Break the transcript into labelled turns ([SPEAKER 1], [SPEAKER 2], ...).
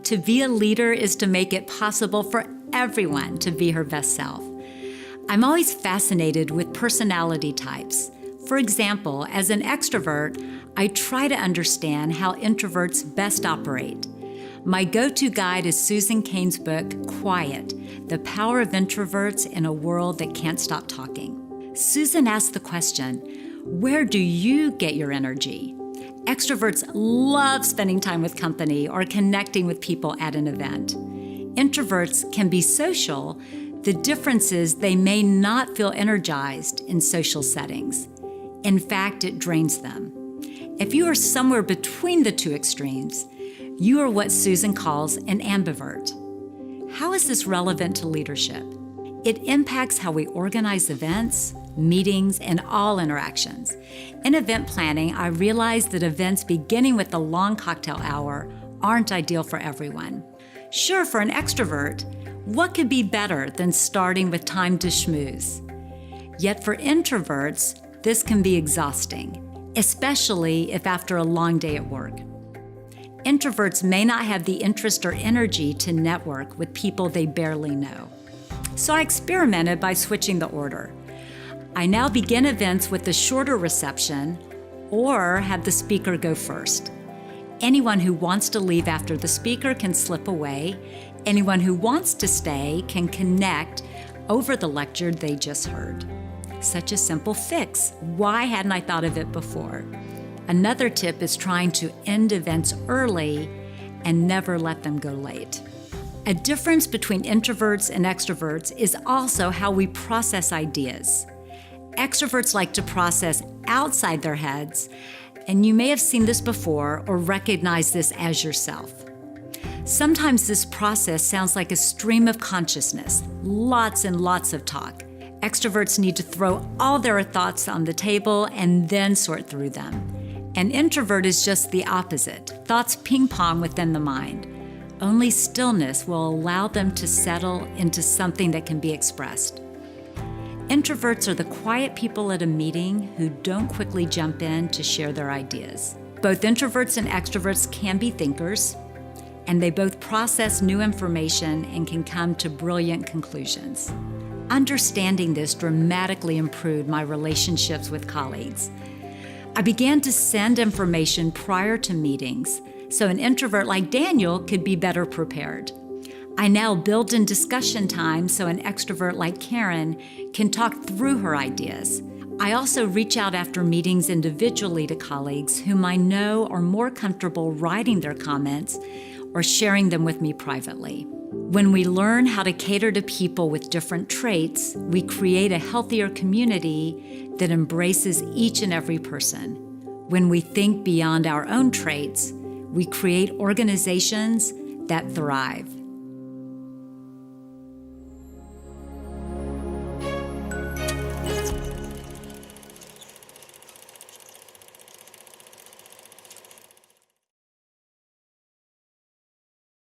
[SPEAKER 1] To be a leader is to make it possible for everyone to be her best self. I'm always fascinated with personality types. For example, as an extrovert, I try to understand how introverts best operate. My go-to guide is Susan Cain's book, Quiet: The Power of Introverts in a World That Can't Stop Talking. Susan asked the question, where do you get your energy? Extroverts love spending time with company or connecting with people at an event. Introverts can be social. The difference is they may not feel energized in social settings. In fact, it drains them. If you are somewhere between the two extremes, you are what Susan calls an ambivert. How is this relevant to leadership? It impacts how we organize events, meetings, and all interactions. In event planning, I realized that events beginning with the long cocktail hour aren't ideal for everyone. Sure, for an extrovert, what could be better than starting with time to schmooze? Yet for introverts, this can be exhausting, especially if after a long day at work. Introverts may not have the interest or energy to network with people they barely know. So I experimented by switching the order. I now begin events with a shorter reception or have the speaker go first. Anyone who wants to leave after the speaker can slip away. Anyone who wants to stay can connect over the lecture they just heard. Such a simple fix. Why hadn't I thought of it before? Another tip is trying to end events early and never let them go late. A difference between introverts and extroverts is also how we process ideas. Extroverts like to process outside their heads, and you may have seen this before or recognize this as yourself. Sometimes this process sounds like a stream of consciousness, lots and lots of talk. Extroverts need to throw all their thoughts on the table and then sort through them. An introvert is just the opposite. Thoughts ping pong within the mind. Only stillness will allow them to settle into something that can be expressed. Introverts are the quiet people at a meeting who don't quickly jump in to share their ideas. Both introverts and extroverts can be thinkers, and they both process new information and can come to brilliant conclusions. Understanding this dramatically improved my relationships with colleagues. I began to send information prior to meetings, so an introvert like Daniel could be better prepared. I now build in discussion time so an extrovert like Karen can talk through her ideas. I also reach out after meetings individually to colleagues whom I know are more comfortable writing their comments or sharing them with me privately. When we learn how to cater to people with different traits, we create a healthier community that embraces each and every person. When we think beyond our own traits, we create organizations that thrive.